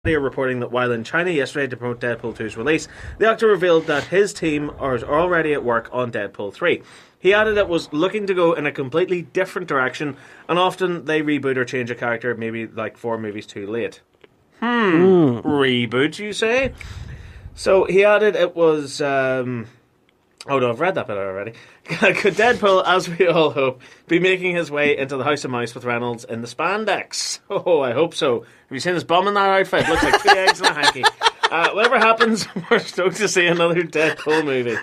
They are reporting that while in China yesterday to promote Deadpool 2's release, the actor revealed that his team are already at work on Deadpool 3. He added it was looking to go in a completely different direction, and often they reboot or change a character maybe like 4 movies too late. Reboot, you say? So he added it was... Oh no, I've read that bit already. Could Deadpool, as we all hope, be making his way into the House of Mouse with Reynolds in the spandex? Oh, I hope so. Have you seen his bum in that outfit? Looks like 2 eggs and a hanky. Whatever happens, we're stoked to see another Deadpool movie.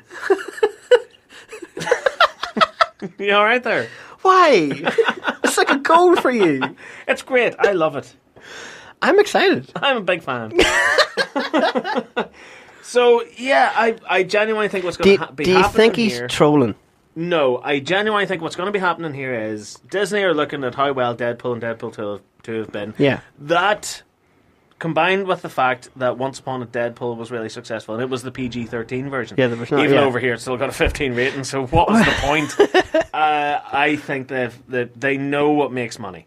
You alright there? Why? It's like a goal for you. It's great. I love it. I'm excited. I'm a big fan. So, yeah, I genuinely think what's going to be happening here... Do you think he's trolling? No, I genuinely think what's going to be happening here is Disney are looking at how well Deadpool and Deadpool 2 have been. Yeah. That, combined with the fact that Once Upon a Deadpool was really successful, and it was the PG-13 version. Yeah, there was not, even over here, it's still got a 15 rating, so what was the point? I think that they know what makes money.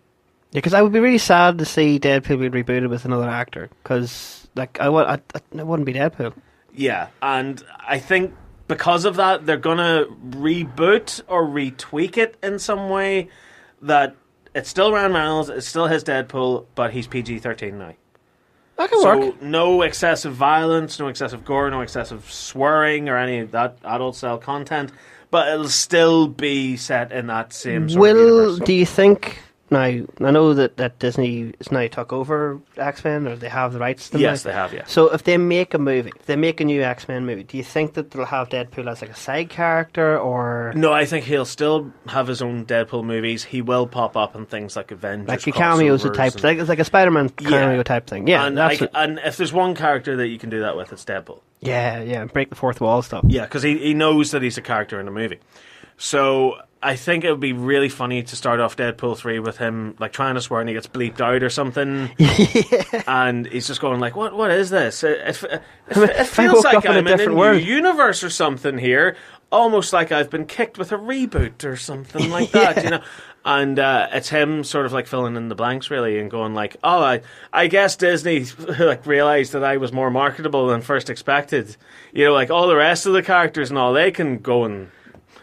Yeah, because I would be really sad to see Deadpool be rebooted with another actor, because like, I wouldn't be Deadpool. Yeah, and I think because of that, they're going to reboot or retweak it in some way that it's still Ryan Reynolds, it's still his Deadpool, but he's PG-13 now. That can work. No excessive violence, no excessive gore, no excessive swearing or any of that adult-style content, but it'll still be set in that same sort of universe. Do you think... Now, I know that Disney has now took over X-Men, or they have the rights to them. Yes, now. they have, yeah. So if they make a movie, if they make a new X-Men movie, do you think that they'll have Deadpool as like a side character, or... No, I think he'll still have his own Deadpool movies. He will pop up in things like Avengers, like your cameos type, it's like a Spider-Man cameo type thing. Yeah, and if there's one character that you can do that with, it's Deadpool. Yeah, break the fourth wall stuff. Yeah, because he knows that he's a character in a movie. So I think it would be really funny to start off Deadpool 3 with him like trying to swear and he gets bleeped out or something. Yeah. And he's just going like, what is this? It feels like I'm in a new universe or something here. Almost like I've been kicked with a reboot or something like that, you know. And it's him sort of like filling in the blanks really and going like, oh, I guess Disney like realised that I was more marketable than first expected. You know, like all the rest of the characters and all, they can go and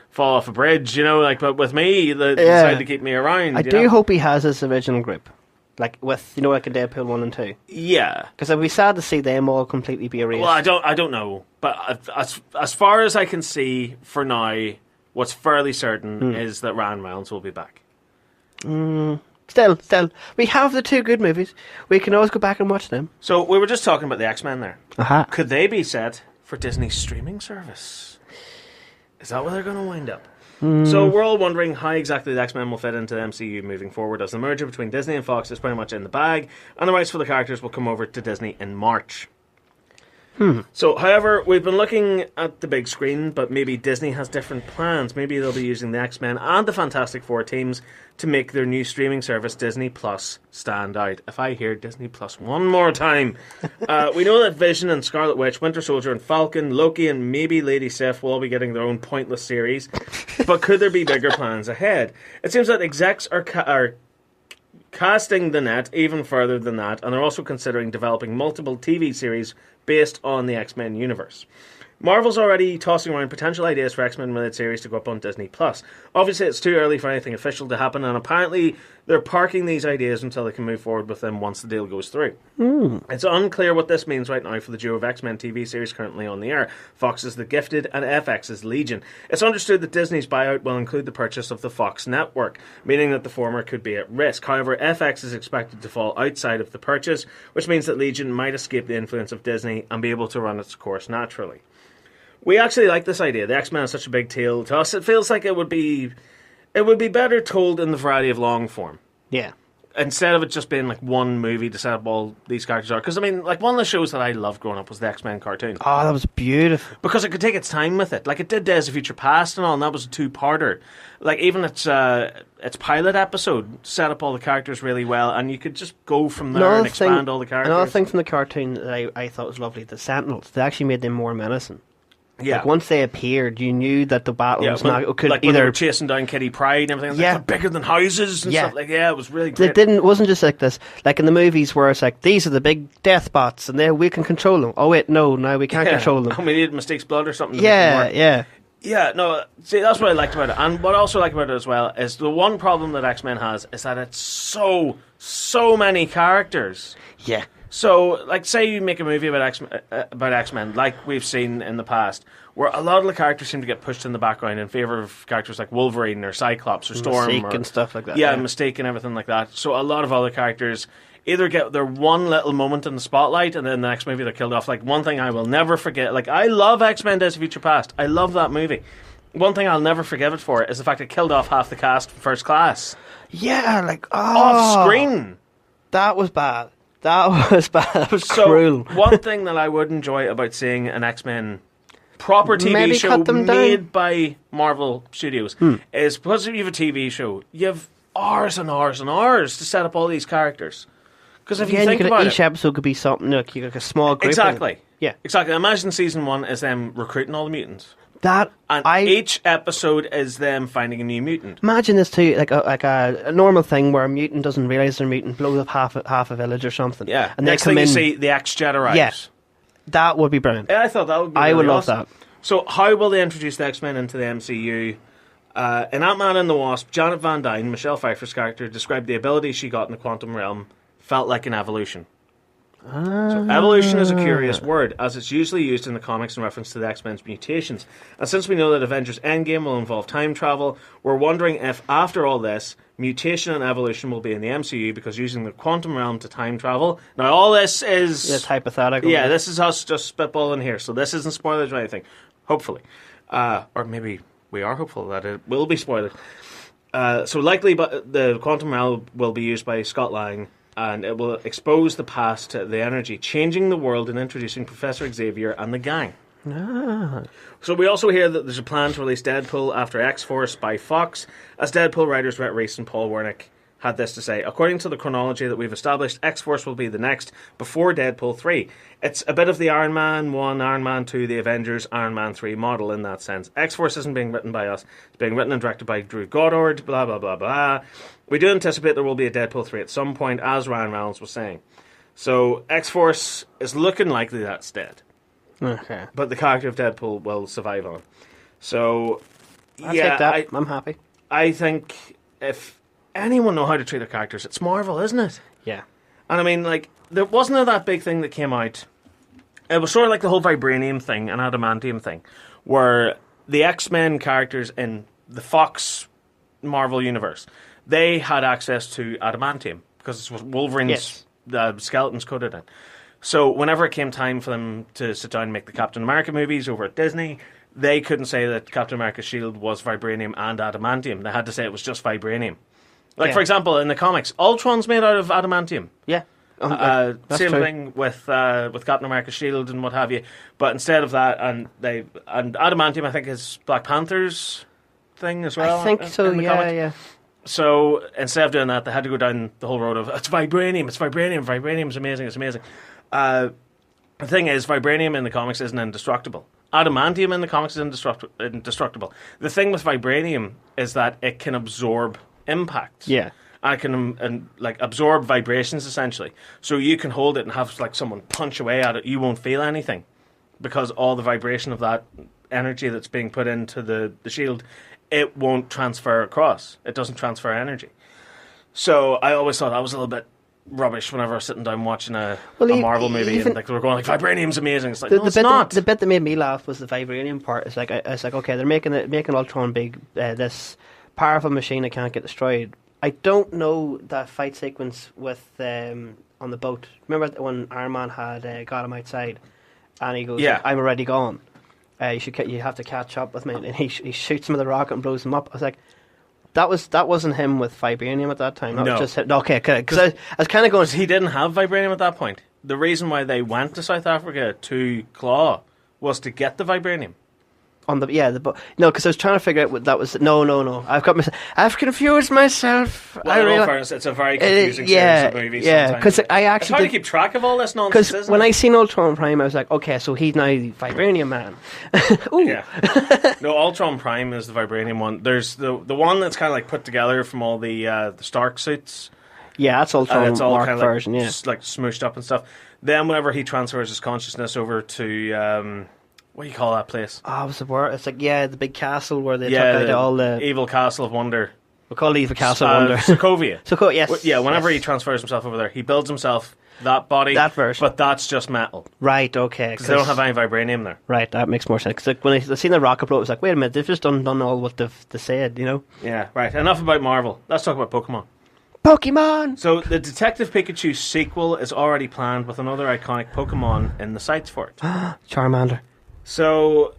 fall off a bridge, you know, like, but with me, they decided to keep me around. I do hope he has his original group, like with, you know, like a Deadpool 1 and 2. Yeah, because it'd be sad to see them all completely be erased. Well, I don't know, but as far as I can see for now, what's fairly certain is that Ryan Reynolds will be back. Still, we have the 2 good movies. We can always go back and watch them. So we were just talking about the X-Men there. Could they be set for Disney's streaming service? Is that where they're going to wind up? So we're all wondering how exactly the X-Men will fit into the MCU moving forward, as the merger between Disney and Fox is pretty much in the bag, and the rights for the characters will come over to Disney in March. So, however, we've been looking at the big screen, but maybe Disney has different plans. Maybe they'll be using the X-Men and the Fantastic Four teams to make their new streaming service, Disney Plus, stand out. If I hear Disney Plus one more time. We know that Vision and Scarlet Witch, Winter Soldier and Falcon, Loki and maybe Lady Sif will all be getting their own pointless series. But could there be bigger plans ahead? It seems that execs are casting the net even further than that, and they're also considering developing multiple TV series based on the X-Men universe. Marvel's already tossing around potential ideas for X-Men-related series to go up on Disney+. Obviously, it's too early for anything official to happen, and apparently they're parking these ideas until they can move forward with them once the deal goes through. It's unclear what this means right now for the duo of X-Men TV series currently on the air. Fox's The Gifted and FX's Legion. It's understood that Disney's buyout will include the purchase of the Fox network, meaning that the former could be at risk. However, FX is expected to fall outside of the purchase, which means that Legion might escape the influence of Disney and be able to run its course naturally. We actually like this idea. The X-Men is such a big deal to us. It feels like it would be better told in the variety of long form. Yeah. Instead of it just being like one movie to set up all these characters are. Because, I mean, like one of the shows that I loved growing up was the X-Men cartoon. Oh, that was beautiful. Because it could take its time with it. Like it did Days of Future Past and all, and that was a 2-parter. Like even its pilot episode set up all the characters really well, and you could just go from there and expand all the characters. Another thing from the cartoon that I thought was lovely, the Sentinels, they actually made them more menacing. Yeah. Like, once they appeared, you knew that the battle was not... Could like when they either were chasing down Kitty Pryde and everything. Yeah. Like, they're bigger than houses and stuff. Like, yeah, it was really great. It wasn't just like this. Like in the movies where it's like, these are the big death bots and we can control them. Oh, wait, no, now we can't control them. And we need Mystique's blood or something. Yeah. Yeah, no, see, that's what I liked about it. And what I also like about it as well is the one problem that X-Men has is that it's so many characters. Yeah. So, like, say you make a movie about X-Men, like we've seen in the past, where a lot of the characters seem to get pushed in the background in favour of characters like Wolverine or Cyclops or Storm. Mystique and stuff like that. Yeah, Mystique and everything like that. So a lot of other characters either get their one little moment in the spotlight and then the next movie they're killed off. Like, one thing I will never forget, like, I love X-Men Days of Future Past. I love that movie. One thing I'll never forgive it for is the fact it killed off half the cast from First Class. Yeah, like, off screen. That was bad. That was bad. That was cruel. One thing that I would enjoy about seeing an X-Men proper TV Maybe show cut them made by Marvel Studios is, because you have a TV show, you have hours and hours and hours to set up all these characters. Because if you think about each episode could be something like a small group. Exactly. Yeah. Exactly. Imagine season 1 is them recruiting all the mutants. Each episode is them finding a new mutant. Imagine this too, like a normal thing where a mutant doesn't realise they're a mutant, blows up half a village or something. Yeah. And next thing you see, the X-Jet arrives. Yeah. That would be brilliant. Yeah, I thought that would be I really would love awesome. that. So how will they introduce the X-Men into the MCU? In Ant-Man and the Wasp, Janet Van Dyne, Michelle Pfeiffer's character, described the ability she got in the quantum realm felt like an evolution. So evolution is a curious word, as it's usually used in the comics in reference to the X-Men's mutations. And since we know that Avengers Endgame will involve time travel, we're wondering if, after all this, mutation and evolution will be in the MCU, because using the quantum realm to time travel... Now, all this is... It's hypothetical. Yeah, this is us just spitballing here, so this isn't spoilers or anything. Hopefully. Or maybe we are hopeful that it will be spoilers. So likely but the quantum realm will be used by Scott Lang, and it will expose the past to the energy, changing the world and introducing Professor Xavier and the gang. So we also hear that there's a plan to release Deadpool after X-Force by Fox, as Deadpool writers Rhett Reese and Paul Wernick had this to say: according to the chronology that we've established, X-Force will be the next, before Deadpool 3. It's a bit of the Iron Man 1, Iron Man 2, the Avengers, Iron Man 3 model in that sense. X-Force isn't being written by us. It's being written and directed by Drew Goddard, blah, blah, blah, blah. We do anticipate there will be a Deadpool 3 at some point, as Ryan Reynolds was saying. So X-Force is looking likely that's dead. Okay. But the character of Deadpool will survive on. So, I'll take that. I'm happy. I think if anyone know how to treat their characters, it's Marvel, isn't it? Yeah. And I mean, like, there wasn't that big thing that came out. It was sort of like the whole vibranium thing and adamantium thing, where the X-Men characters in the Fox Marvel universe, they had access to adamantium because it's what Wolverine's skeletons coated in. So whenever it came time for them to sit down and make the Captain America movies over at Disney, they couldn't say that Captain America's shield was vibranium and adamantium. They had to say it was just vibranium. Like, for example, in the comics, Ultron's made out of adamantium. Yeah. Same thing with Captain America's shield and what have you. But instead of that, and adamantium, I think, is Black Panther's thing as well. I think so, yeah. So instead of doing that, they had to go down the whole road of, it's vibranium's amazing, it's amazing. The thing is, vibranium in the comics isn't indestructible. Adamantium in the comics is indestructible. The thing with vibranium is that it can absorb impact. Yeah. And it can absorb vibrations, essentially. So you can hold it and have like someone punch away at it. You won't feel anything, because all the vibration of that energy that's being put into the shield, it won't transfer across. It doesn't transfer energy. So I always thought that was a little bit rubbish whenever I was sitting down watching a Marvel movie and like they were going like, vibranium's amazing. It's like, no, it's not. The bit that made me laugh was the vibranium part. It's like okay, they're making Ultron big, this powerful machine that can't get destroyed. I don't know that fight sequence with on the boat. Remember when Iron Man had got him outside, and he goes, yeah, "I'm already gone. You have to catch up with me." And he shoots him with a rocket and blows him up. I was like, that wasn't him with vibranium at that time. That was just him. Okay, because I was kind of going. He didn't have vibranium at that point. The reason why they went to South Africa to Claw was to get the vibranium. On the book. No, because I was trying to figure out what that was. No. I've confused myself. Well, in all fairness, it's a very confusing series of movies. Yeah, because I actually it's hard to keep track of all this nonsense. Because when I seen Ultron Prime, I was like, okay, so he's now the Vibranium Man. Yeah. No, Ultron Prime is the Vibranium one. There's the one that's kind of like put together from all the Stark suits. Yeah, that's Ultron it's all Mark kind of version. like, Yeah, just like smooshed up and stuff. Then whenever he transfers his consciousness over to what do you call that place? what's the word? It's like the big castle where they took out all the evil castle of wonder. We call it Evil Castle of Wonder. Sokovia. Yes. Yeah, whenever he transfers himself over there, he builds himself that body. That version. But that's just metal. Right, okay. Because they don't have any vibranium there. Right, that makes more sense. Because like, when I seen the rocket blow, it was like, wait a minute, they've just done all what they said, you know? Yeah, right. Enough about Marvel. Let's talk about Pokemon. Pokemon! So, the Detective Pikachu sequel is already planned with another iconic Pokemon in the sights for it. Charmander. So,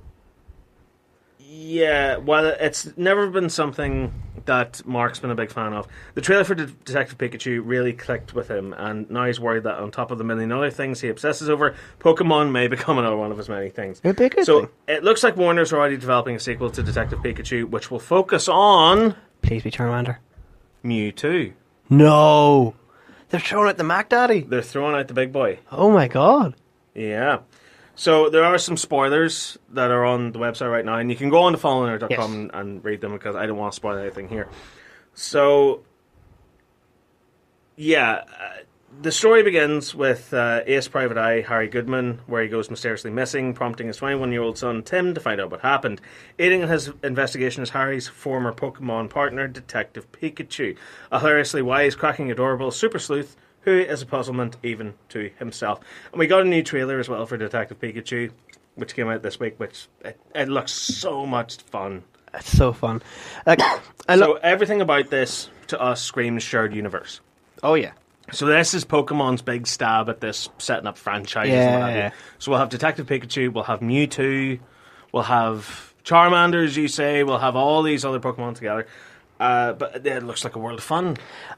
yeah, well, it's never been something that Mark's been a big fan of. The trailer for Detective Pikachu really clicked with him, and now he's worried that on top of the million other things he obsesses over, Pokemon may become another one of his many things. It'd be a good so, thing. It looks like Warner's already developing a sequel to Detective Pikachu, which will focus on... Please be Charmander. Mewtwo. No! They're throwing out the Mac Daddy. They're throwing out the big boy. Oh my god. Yeah. So there are some spoilers that are on the website right now, and you can go on to fallennerd.com and read them because I don't want to spoil anything here. So, yeah, the story begins with Ace Private Eye, Harry Goodman, where he goes mysteriously missing, prompting his 21-year-old son, Tim, to find out what happened. Aiding in his investigation is Harry's former Pokemon partner, Detective Pikachu, a hilariously wise, cracking, adorable super sleuth who is a puzzlement even to himself. And we got a new trailer as well for Detective Pikachu, which came out this week, which it looks so much fun. It's so fun. Like, everything about this, to us, screams shared universe. Oh, yeah. So this is Pokemon's big stab at this setting up franchises and what have you. So we'll have Detective Pikachu, we'll have Mewtwo, we'll have Charmander, as you say, we'll have all these other Pokemon together. But it looks like a world of fun.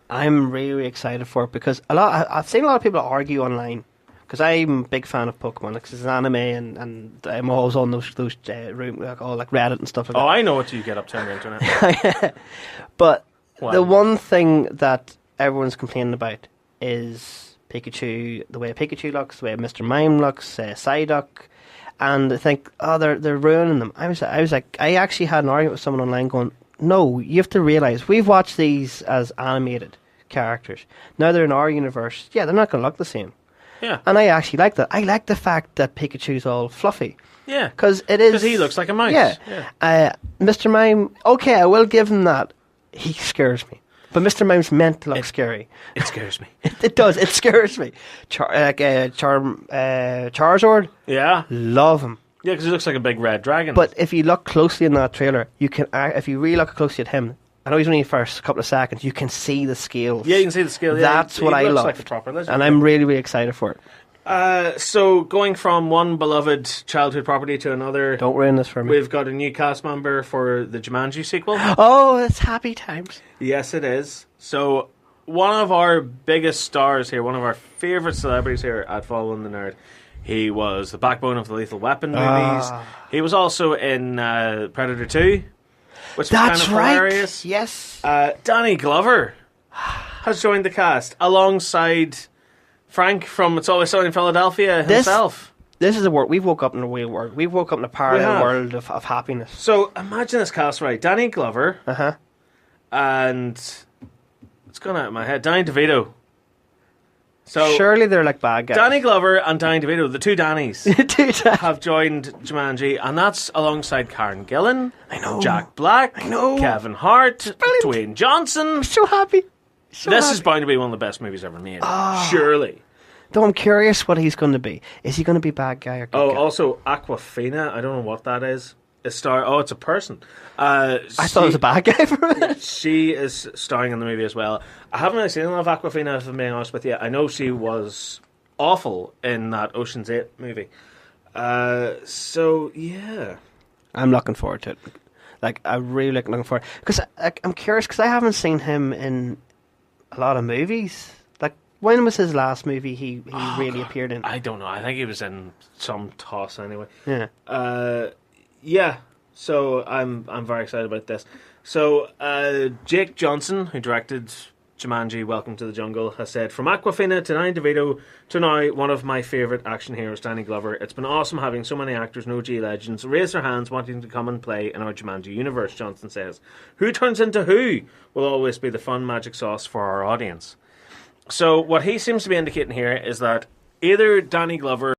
I'm really excited for it because I've seen a lot of people argue online because I'm a big fan of Pokemon. Like, it's anime and I'm always on those room, like Reddit and stuff like that. Oh, I know what you get up to on the internet. But the one thing that everyone's complaining about is Pikachu, the way Pikachu looks, the way Mr. Mime looks, Psyduck, and I think, they're ruining them. I was like, I actually had an argument with someone online going, no, you have to realise, we've watched these as animated characters. Now they're in our universe. Yeah, they're not going to look the same. Yeah. And I actually like that. I like the fact that Pikachu's all fluffy. Yeah. Because it is... Because he looks like a mouse. Yeah. Mr. Mime, okay, I will give him that. He scares me. But Mr. Mime's meant to look scary. It scares me. It does. It scares me. Charizard. Yeah. Love him. Yeah, because he looks like a big red dragon. But if you look closely in that trailer, you can. If you really look closely at him, I know he's only for a couple of seconds. You can see the scales. Yeah, you can see the scale. Yeah, That's what I love. Like a proper lizard. And I'm really, really excited for it. So going from one beloved childhood property to another. Don't ruin this for me. We've got a new cast member for the Jumanji sequel. Oh, it's happy times. Yes, it is. So one of our biggest stars here, one of our favourite celebrities here at Following the Nerd, he was the backbone of the Lethal Weapon movies. He was also in Predator 2, which was kind of hilarious. Yes. Danny Glover has joined the cast alongside Frank from It's Always Sunny in Philadelphia himself. This is a world. We've woke up in a real world. We've woke up in a parallel world of happiness. So imagine this cast, right? Danny Glover. And it's gone out of my head. Danny DeVito. So surely they're like bad guys. Danny Glover and Danny DeVito, the two Dannys, have joined Jumanji, and that's alongside Karen Gillan, Jack Black, Kevin Hart, Dwayne Johnson. I'm so happy. This is bound to be one of the best movies ever made. Surely. Though I'm curious what he's going to be. Is he going to be bad guy or good guy? Also Aquafina. I don't know what that is. It's a person. I thought it was a bad guy for a minute. She is starring in the movie as well. I haven't really seen a lot of Aquafina, if I'm being honest with you. I know she was awful in that Ocean's 8 movie. So, yeah. I'm looking forward to it. Like, I'm really looking forward. Because I'm curious, because I haven't seen him in a lot of movies. Like, when was his last movie he really appeared in? I don't know. I think he was in some toss anyway. Yeah. Yeah. So I'm very excited about this. So Jake Johnson, who directed Jumanji: Welcome to the Jungle, has said, "From Aquafina to Danny DeVito to now one of my favourite action heroes, Danny Glover. It's been awesome having so many actors and OG legends raise their hands wanting to come and play in our Jumanji universe." Johnson says, "Who turns into who will always be the fun magic sauce for our audience." So what he seems to be indicating here is that either Danny Glover